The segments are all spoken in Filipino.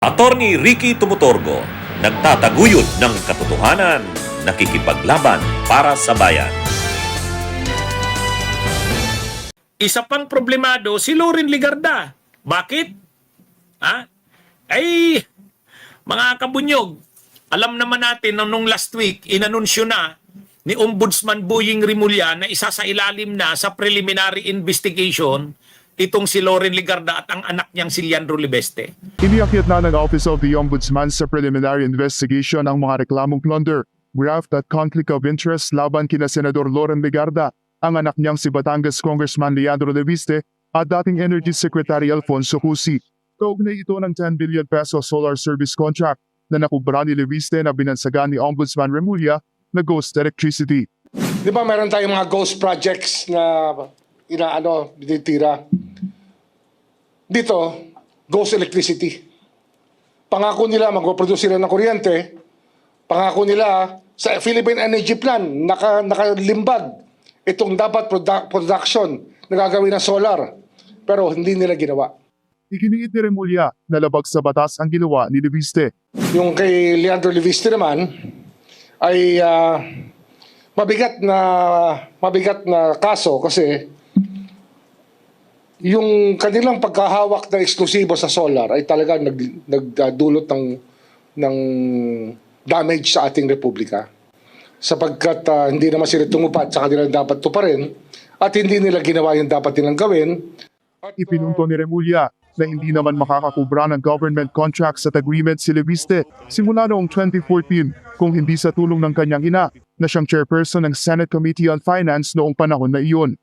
Attorney Ricky Tumutorgo, nagtataguyod ng katotohanan, nakikipaglaban para sa bayan. Isa pang problemado si Loren Legarda. Bakit? Ay, mga kabunyog, alam naman natin na nung last week, inanunsyo na ni Ombudsman Boying Rimulya na isa sa ilalim na sa preliminary investigation itong si Loren Legarda at ang anak niyang si Leandro Libeste. Iniakyat na ng Office of the Ombudsman sa preliminary investigation ang mga reklamong plunder, graft at conflict of interest laban kina Senador Loren Legarda, ang anak niyang si Batangas Congressman Leandro Libeste at dating Energy Secretary Alfonso Cusi. Kaugnay ito ng 10 billion peso solar service contract na nakubra ni Libeste na binansagan ni Ombudsman Remulla na Ghost Electricity. Di ba meron tayong mga ghost projects na binitira? Dito, ghost electricity. Pangako nila magpo-produce sila ng kuryente. Pangako nila sa Philippine Energy Plan, nakalimbag itong dapat production na gagawin ng solar. Pero hindi nila ginawa. Ikiniit ni Remulla na labag sa batas ang ginawa ni Libeste. Yung kay Leandro Libeste naman ay mabigat na kaso kasi yung kanilang pagkahawak na eksklusibo sa solar ay talaga nagdulot ng damage sa ating republika. Sapagkat hindi naman sila tumupad sa kanilang dapat tuparin at hindi nila ginawa yung dapat nilang gawin. Ipinunto ni Remulla na hindi naman makakakubra ng government contracts at agreement si Libeste simula noong 2014 kung hindi sa tulong ng kanyang ina na siyang chairperson ng Senate Committee on Finance noong panahon na iyon.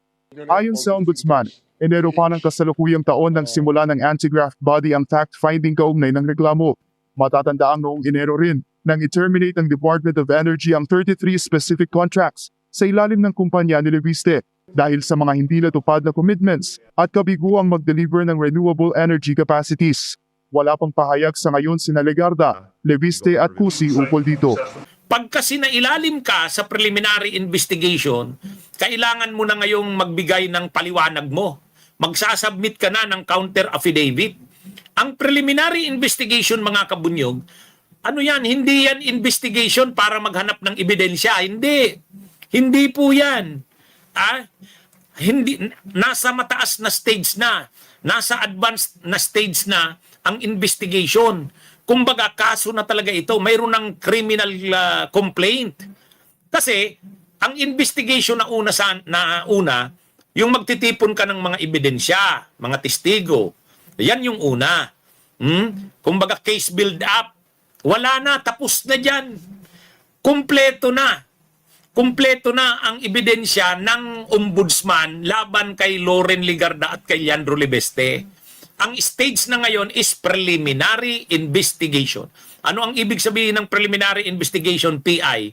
Ayon sa Ombudsman, Enero pa ng kasalukuyang taon nang simula ng anti-graft body ang fact-finding kaugnay ng reklamo. Matatandaang noong Enero rin nang i-terminate ng Department of Energy ang 33 specific contracts sa ilalim ng kumpanya ni Libeste dahil sa mga hindi natupad na commitments at kabiguang mag-deliver ng renewable energy capacities. Wala pang pahayag sa ngayon sina Legarda, Libeste at Cusi ukol dito. Pagka sinailalim ka sa preliminary investigation, kailangan mo na ngayong magbigay ng paliwanag mo. Magsasubmit ka na ng counter affidavit. Ang preliminary investigation, mga kabunyog, ano yan? Hindi yan investigation para maghanap ng ebidensya. Hindi. Hindi po yan. Hindi, nasa mataas na stage na. Nasa advanced na stage na ang investigation. Kumbaga, kaso na talaga ito. Mayroon ng criminal complaint. Kasi, ang investigation na una, yung magtitipon ka ng mga ebidensya, mga testigo. Yan yung una. Kumbaga, case build up. Wala na, tapos na dyan. Kumpleto na. Kumpleto na ang ebidensya ng ombudsman laban kay Loren Legarda at kay Leandro Libeste. Ang stage na ngayon is preliminary investigation. Ano ang ibig sabihin ng preliminary investigation, PI?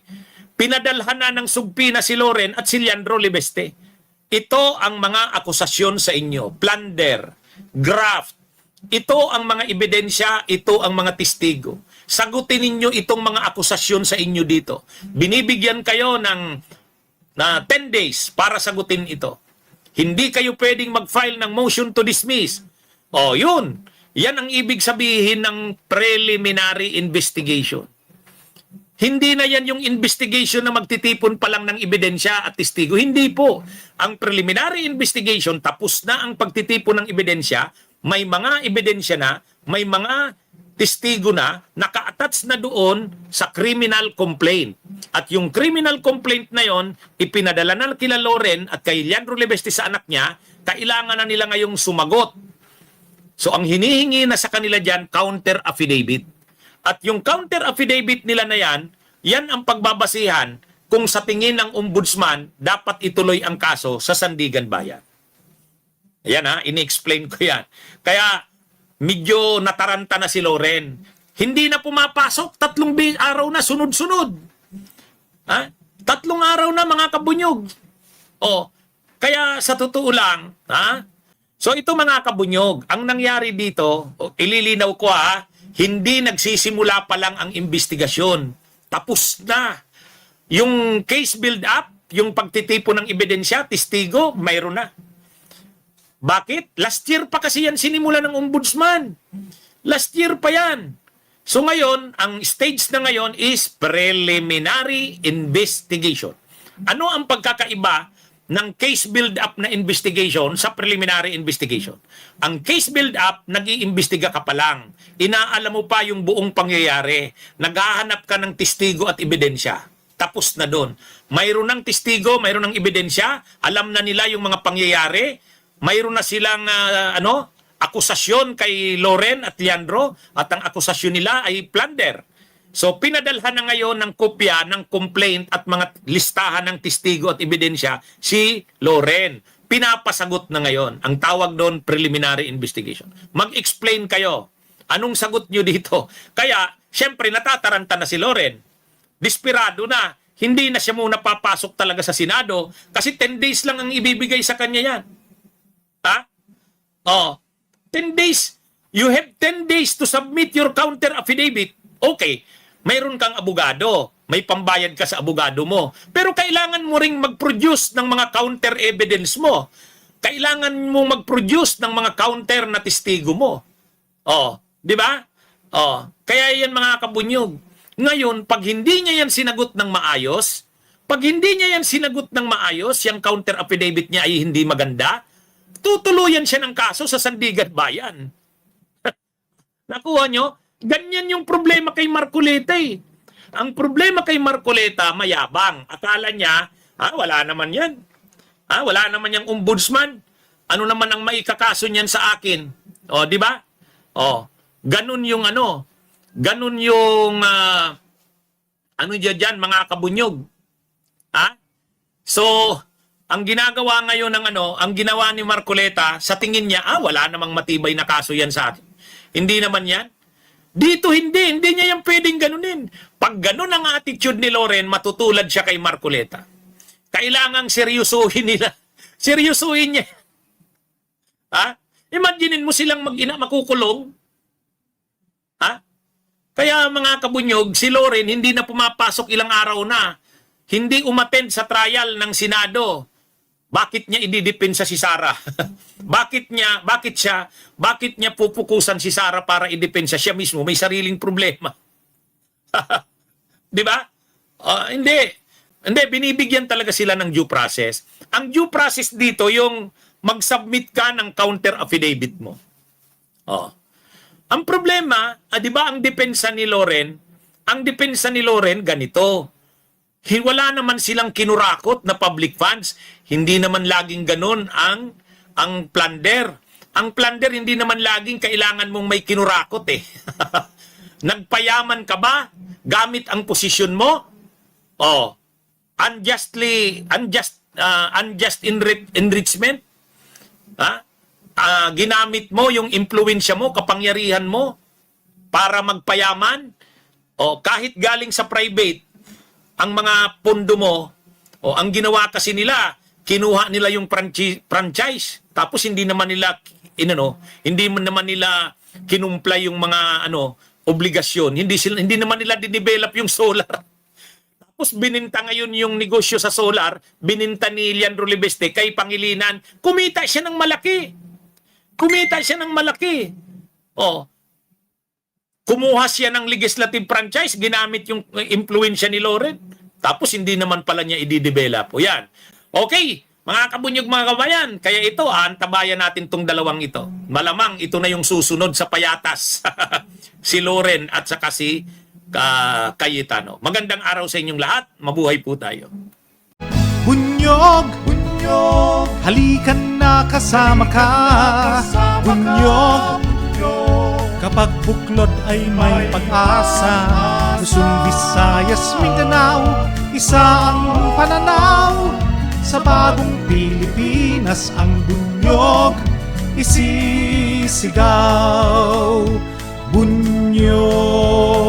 Pinadalhan na ng subpina si Loren at si Leandro Libeste. Ito ang mga akusasyon sa inyo. Plunder, graft. Ito ang mga ebidensya, ito ang mga testigo. Sagutin ninyo itong mga akusasyon sa inyo dito. Binibigyan kayo ng 10 days para sagutin ito. Hindi kayo pwedeng mag-file ng motion to dismiss. O yun, yan ang ibig sabihin ng preliminary investigation. Hindi na yan yung investigation na magtitipon pa lang ng ebidensya at testigo. Hindi po. Ang preliminary investigation, tapos na ang pagtitipon ng ebidensya, may mga ebidensya na, may mga testigo na, naka-attach na doon sa criminal complaint. At yung criminal complaint na yon, ipinadala na kila Loren at kay Leandro Libeste sa anak niya, kailangan na nila ngayong sumagot. So ang hinihingi na sa kanila dyan, counter affidavit. At yung counter affidavit nila na yan, yan ang pagbabasihan kung sa tingin ng ombudsman, dapat ituloy ang kaso sa Sandigan Bayan. Ayan ini-explain ko yan. Kaya medyo nataranta na si Loren. Hindi na pumapasok, 3 araw na sunod-sunod. 3 araw na, mga kabunyog. Kaya sa totoo lang, so ito, mga kabunyog, ang nangyari dito, ililinaw ko hindi nagsisimula pa lang ang investigasyon. Tapos na. Yung case build-up, yung pagtitipon ng ebidensya, testigo, mayroon na. Bakit? Last year pa kasi yan sinimula ng ombudsman. Last year pa yan. So ngayon, ang stage na ngayon is preliminary investigation. Ano ang pagkakaiba ng case build-up na investigation sa preliminary investigation? Ang case build-up, nag-iimbestiga ka pa lang. Inaalam mo pa yung buong pangyayari. Naghahanap ka ng testigo at ebidensya. Tapos na doon. Mayroon ng testigo, mayroon ng ebidensya, alam na nila yung mga pangyayari, mayroon na silang akusasyon kay Loren at Leandro, at ang akusasyon nila ay plunder. So, pinadalhan na ngayon ng kopya ng complaint at mga listahan ng testigo at ebidensya si Loren. Pinapasagot na ngayon. Ang tawag doon, preliminary investigation. Mag-explain kayo. Anong sagot nyo dito? Kaya, syempre, natataranta na si Loren. Desperado na. Hindi na siya muna papasok talaga sa Senado kasi 10 days lang ang ibibigay sa kanya yan. Ha? 10 days. You have 10 days to submit your counter affidavit. Okay. Mayroon kang abogado, may pambayad ka sa abogado mo. Pero kailangan mo ring mag-produce ng mga counter evidence mo. Kailangan mo mag-produce ng mga counter na testigo mo. Di ba? Kaya yan mga kabunyog. Ngayon, pag hindi niya yan sinagot ng maayos, yung counter affidavit niya ay hindi maganda, tutuluyan siya ng kaso sa Sandigan Bayan. Nakuha nyo? Ganyan yung problema kay Marcoleta eh. Ang problema kay Marcoleta, mayabang. Akala niya, wala naman yan. Wala naman yung ombudsman. Ano naman ang maikakaso niyan sa akin? Di ba? Ganun yung ganun yung dyan, mga kabunyog. So, ang ginagawa ngayon ang ginawa ni Marcoleta, sa tingin niya, wala namang matibay na kaso yan sa akin. Hindi naman yan. Dito hindi niya yan pwedeng ganunin. Pag ganun ang attitude ni Loren, matutulad siya kay Marcoleta. Kailangang seryosuhin nila. Seryosuhin niya. Imaginin mo silang mag-ina makukulong. Kaya mga kabunyog, si Loren hindi na pumapasok ilang araw na. Hindi umattend sa trial ng Senado. Bakit niya ididepensa si Sara? Bakit niya pupukusan si Sara para idepensa siya mismo? May sariling problema. Di ba? Hindi, binibigyan talaga sila ng due process. Ang due process dito, yung mag-submit ka ng counter affidavit mo. Ang problema, di ba ang depensa ni Loren? Ang depensa ni Loren, ganito. Wala naman silang kinurakot na public funds. Hindi naman laging ganun ang plunder. Ang plunder, hindi naman laging kailangan mong may kinurakot eh. Nagpayaman ka ba gamit ang posisyon mo? Unjust enrichment? Ginamit mo yung impluwensya mo, kapangyarihan mo para magpayaman? Kahit galing sa private, ang mga pondo mo, ang ginawa kasi nila, kinuha nila yung franchise, tapos hindi naman nila kinumply yung mga obligasyon. Hindi naman nila dinevelop yung solar. Tapos bininta ngayon yung negosyo sa solar, bininta ni Leandro Libeste kay Pangilinan, kumita siya ng malaki. Kumuha siya ng legislative franchise, ginamit yung influensya ni Loren. Tapos hindi naman pala niya i-develop. Yan. Okay, mga kabunyog, mga kabayan. Kaya ito, antabayan natin tong dalawang ito. Malamang ito na yung susunod sa payatas. Si Loren at saka si Cayetano. Magandang araw sa inyong lahat. Mabuhay po tayo. Bunyog, halikan na kasama ka. Bunyog, kapag buklod ay may pag-asa. Luzon, Visayas, Mindanao, isa ang pananaw. Sa bagong Pilipinas ang bunyog isisigaw. Bunyog.